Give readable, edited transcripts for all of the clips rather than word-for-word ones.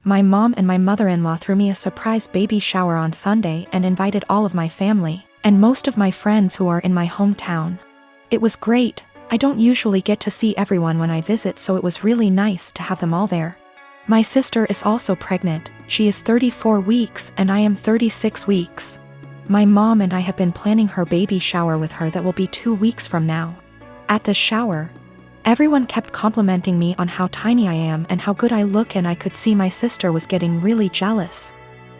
My mom and my mother-in-law threw me a surprise baby shower on Sunday and invited all of my family and most of my friends who are in my hometown. It was great. I don't usually get to see everyone when I visit, so it was really nice to have them all there. My sister is also pregnant. She is 34 weeks and I am 36 weeks. My mom and I have been planning her baby shower with her that will be 2 weeks from now. At the shower, everyone kept complimenting me on how tiny I am and how good I look, and I could see my sister was getting really jealous.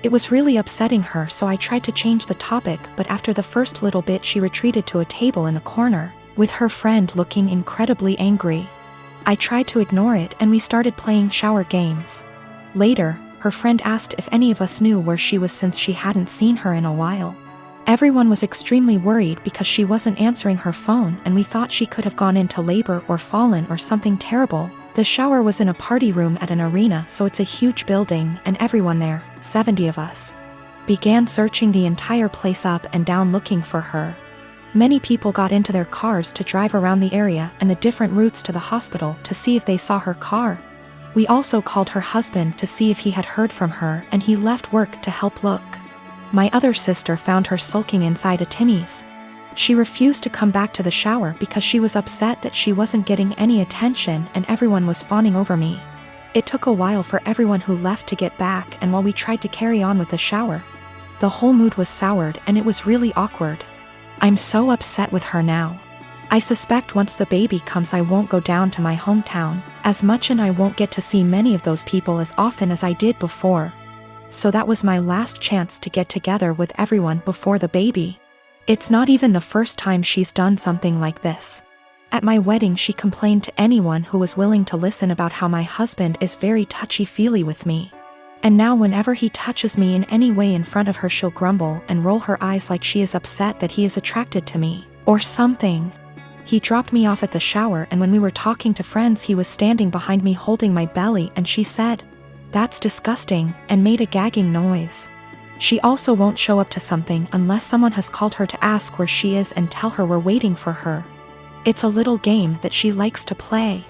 It was really upsetting her, so I tried to change the topic, but after the first little bit she retreated to a table in the corner, with her friend looking incredibly angry. I tried to ignore it and we started playing shower games. Later, her friend asked if any of us knew where she was since she hadn't seen her in a while. Everyone was extremely worried because she wasn't answering her phone, and we thought she could have gone into labor or fallen or something terrible. The shower was in a party room at an arena, so it's a huge building, and everyone there, 70 of us, began searching the entire place up and down looking for her. Many people got into their cars to drive around the area and the different routes to the hospital to see if they saw her car. We also called her husband to see if he had heard from her, and he left work to help look. My other sister found her sulking inside a Timmy's. She refused to come back to the shower because she was upset that she wasn't getting any attention and everyone was fawning over me. It took a while for everyone who left to get back, and while we tried to carry on with the shower, the whole mood was soured and it was really awkward. I'm so upset with her now. I suspect once the baby comes I won't go down to my hometown as much, and I won't get to see many of those people as often as I did before. So that was my last chance to get together with everyone before the baby. It's not even the first time she's done something like this. At my wedding she complained to anyone who was willing to listen about how my husband is very touchy-feely with me. And now whenever he touches me in any way in front of her, she'll grumble and roll her eyes like she is upset that he is attracted to me, or something. He dropped me off at the shower, and when we were talking to friends he was standing behind me holding my belly, and she said, "That's disgusting," and made a gagging noise. She also won't show up to something unless someone has called her to ask where she is and tell her we're waiting for her. It's a little game that she likes to play.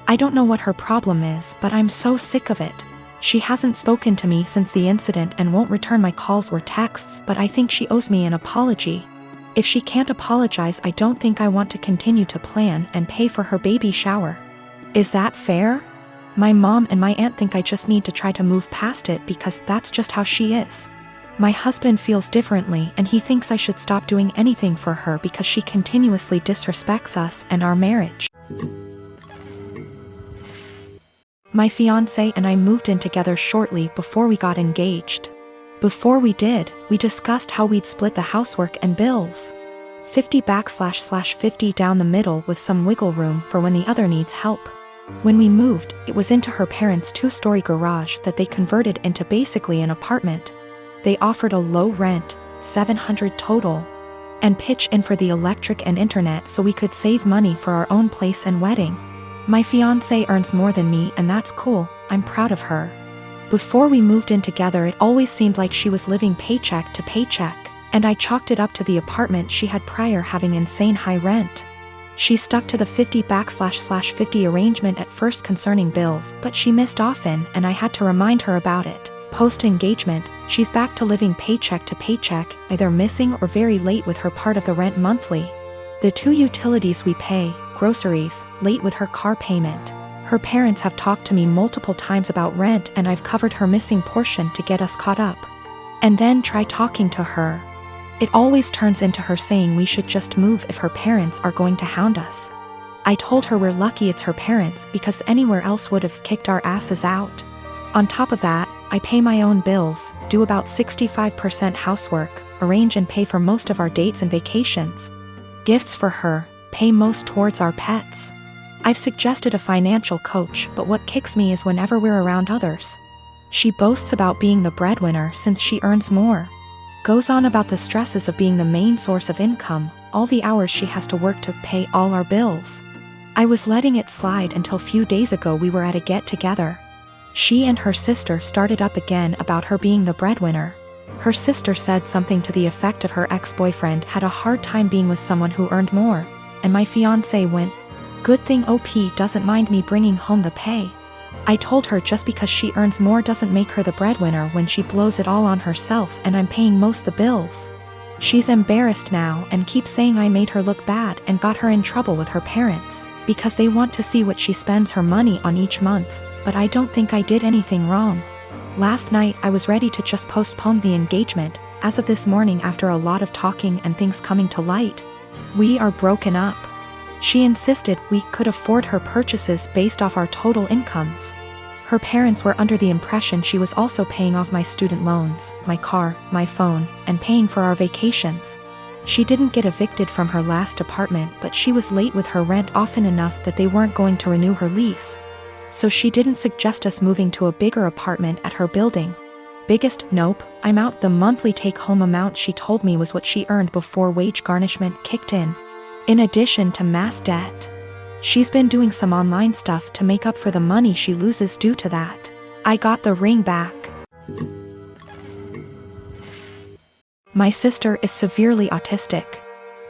I don't know what her problem is, but I'm so sick of it. She hasn't spoken to me since the incident and won't return my calls or texts, but I think she owes me an apology. If she can't apologize, I don't think I want to continue to plan and pay for her baby shower. Is that fair? My mom and my aunt think I just need to try to move past it because that's just how she is. My husband feels differently, and he thinks I should stop doing anything for her because she continuously disrespects us and our marriage. My fiancé and I moved in together shortly before we got engaged. Before we did, we discussed how we'd split the housework and bills. 50/50 down the middle with some wiggle room for when the other needs help. When we moved, it was into her parents' 2-story garage that they converted into basically an apartment. They offered a low rent, $700 total, and pitch in for the electric and internet so we could save money for our own place and wedding. My fiancé earns more than me, and that's cool. I'm proud of her. Before we moved in together, it always seemed like she was living paycheck to paycheck, and I chalked it up to the apartment she had prior having insane high rent. She stuck to the 50/50 arrangement at first concerning bills, but she missed often and I had to remind her about it. Post-engagement, she's back to living paycheck to paycheck, either missing or very late with her part of the rent monthly. The 2 utilities we pay, groceries, late with her car payment. Her parents have talked to me multiple times about rent, and I've covered her missing portion to get us caught up. And then try talking to her. It always turns into her saying we should just move if her parents are going to hound us. I told her we're lucky it's her parents because anywhere else would have kicked our asses out. On top of that, I pay my own bills, do about 65% housework, arrange and pay for most of our dates and vacations. Gifts for her, pay most towards our pets. I've suggested a financial coach, but what kicks me is whenever we're around others. She boasts about being the breadwinner since she earns more. Goes on about the stresses of being the main source of income, all the hours she has to work to pay all our bills. I was letting it slide until few days ago we were at a get-together. She and her sister started up again about her being the breadwinner. Her sister said something to the effect of her ex-boyfriend had a hard time being with someone who earned more, and my fiancé went, "Good thing OP doesn't mind me bringing home the pay." I told her just because she earns more doesn't make her the breadwinner when she blows it all on herself and I'm paying most the bills. She's embarrassed now and keeps saying I made her look bad and got her in trouble with her parents, because they want to see what she spends her money on each month, but I don't think I did anything wrong. Last night I was ready to just postpone the engagement. As of this morning, after a lot of talking and things coming to light, we are broken up. She insisted we could afford her purchases based off our total incomes. Her parents were under the impression she was also paying off my student loans, my car, my phone, and paying for our vacations. She didn't get evicted from her last apartment, but she was late with her rent often enough that they weren't going to renew her lease. So she didn't suggest us moving to a bigger apartment at her building. Biggest nope, I'm out. The monthly take-home amount she told me was what she earned before wage garnishment kicked in addition to mass debt. She's been doing some online stuff to make up for the money she loses due to that. I got the ring back. My sister is severely autistic.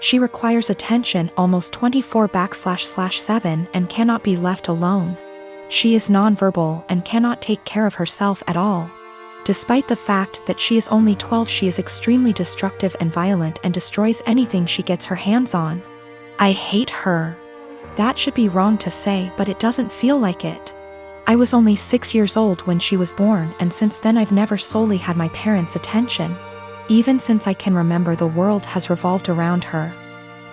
She requires attention almost 24/7 and cannot be left alone. She is nonverbal and cannot take care of herself at all. Despite the fact that she is only 12, she is extremely destructive and violent and destroys anything she gets her hands on. I hate her. That should be wrong to say, but it doesn't feel like it. I was only 6 years old when she was born, and since then I've never solely had my parents' attention. Even since I can remember, the world has revolved around her.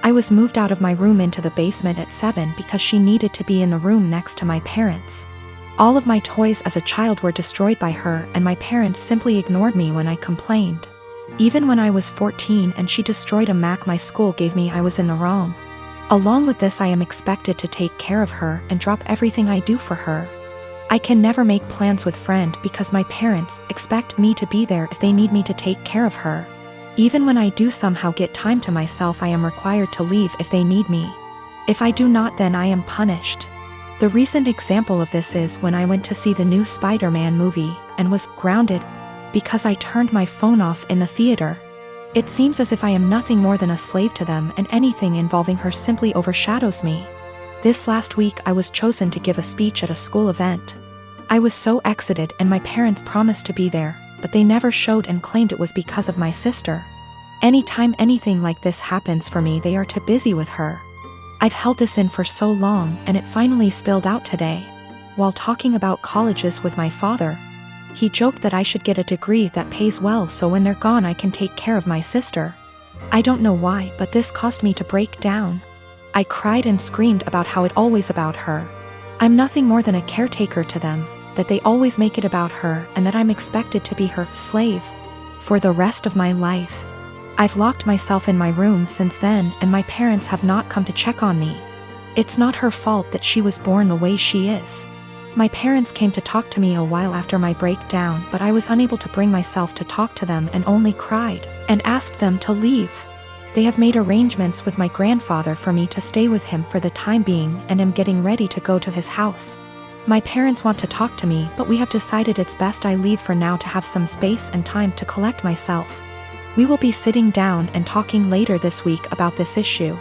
I was moved out of my room into the basement at 7 because she needed to be in the room next to my parents. All of my toys as a child were destroyed by her, and my parents simply ignored me when I complained. Even when I was 14 and she destroyed a Mac my school gave me, I was in the wrong. Along with this, I am expected to take care of her and drop everything I do for her. I can never make plans with friend because my parents expect me to be there if they need me to take care of her. Even when I do somehow get time to myself, I am required to leave if they need me. If I do not, then I am punished. The recent example of this is when I went to see the new Spider-Man movie and was grounded because I turned my phone off in the theater. It seems as if I am nothing more than a slave to them, and anything involving her simply overshadows me. This last week I was chosen to give a speech at a school event. I was so excited, and my parents promised to be there, but they never showed and claimed it was because of my sister. Anytime anything like this happens for me, they are too busy with her. I've held this in for so long, and it finally spilled out today. While talking about colleges with my father, he joked that I should get a degree that pays well so when they're gone I can take care of my sister. I don't know why, but this caused me to break down. I cried and screamed about how it's always about her. I'm nothing more than a caretaker to them, that they always make it about her, and that I'm expected to be her slave for the rest of my life. I've locked myself in my room since then, and my parents have not come to check on me. It's not her fault that she was born the way she is. My parents came to talk to me a while after my breakdown, but I was unable to bring myself to talk to them and only cried and asked them to leave. They have made arrangements with my grandfather for me to stay with him for the time being, and am getting ready to go to his house. My parents want to talk to me, but we have decided it's best I leave for now to have some space and time to collect myself. We will be sitting down and talking later this week about this issue.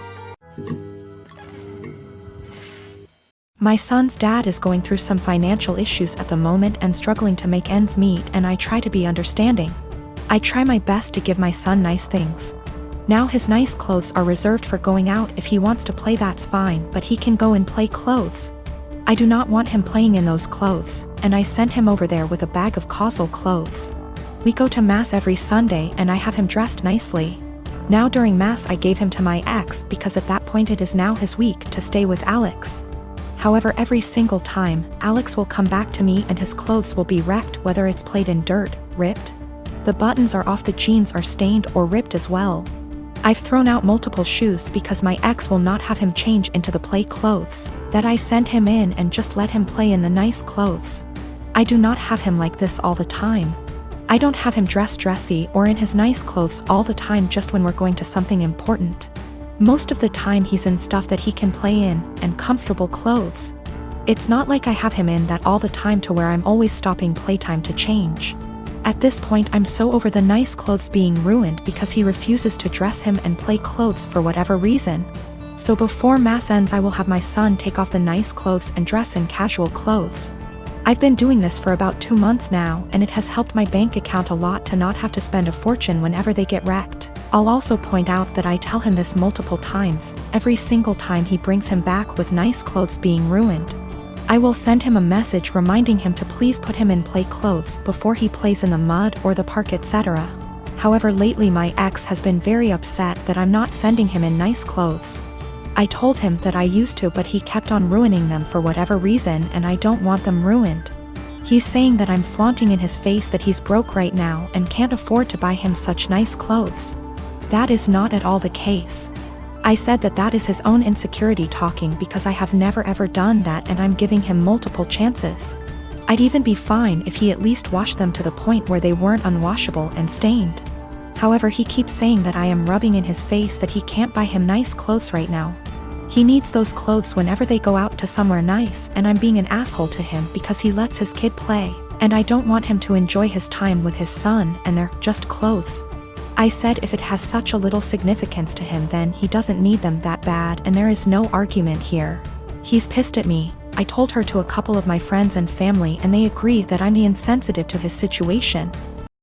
My son's dad is going through some financial issues at the moment and struggling to make ends meet, and I try to be understanding. I try my best to give my son nice things. Now his nice clothes are reserved for going out. If he wants to play, that's fine, but he can go and play clothes. I do not want him playing in those clothes, and I sent him over there with a bag of causal clothes. We go to mass every Sunday and I have him dressed nicely. Now during mass I gave him to my ex because at that point it is now his week to stay with Alex. However, every single time, Alex will come back to me and his clothes will be wrecked, whether it's played in dirt, ripped. The buttons are off, the jeans are stained or ripped as well. I've thrown out multiple shoes because my ex will not have him change into the play clothes that I sent him in and just let him play in the nice clothes. I do not have him like this all the time. I don't have him dressed dressy or in his nice clothes all the time, just when we're going to something important. Most of the time he's in stuff that he can play in, and comfortable clothes. It's not like I have him in that all the time to where I'm always stopping playtime to change. At this point I'm so over the nice clothes being ruined because he refuses to dress him and play clothes for whatever reason. So before mass ends I will have my son take off the nice clothes and dress in casual clothes. I've been doing this for about 2 months now, and it has helped my bank account a lot to not have to spend a fortune whenever they get wrecked. I'll also point out that I tell him this multiple times, every single time he brings him back with nice clothes being ruined. I will send him a message reminding him to please put him in play clothes before he plays in the mud or the park, etc. However, lately my ex has been very upset that I'm not sending him in nice clothes. I told him that I used to, but he kept on ruining them for whatever reason, and I don't want them ruined. He's saying that I'm flaunting in his face that he's broke right now and can't afford to buy him such nice clothes. That is not at all the case. I said that that is his own insecurity talking because I have never ever done that, and I'm giving him multiple chances. I'd even be fine if he at least washed them to the point where they weren't unwashable and stained. However, he keeps saying that I am rubbing in his face that he can't buy him nice clothes right now. He needs those clothes whenever they go out to somewhere nice, and I'm being an asshole to him because he lets his kid play, and I don't want him to enjoy his time with his son, and they're just clothes. I said if it has such a little significance to him, then he doesn't need them that bad, and there is no argument here. He's pissed at me. I told her to a couple of my friends and family, and they agree that I'm the insensitive to his situation.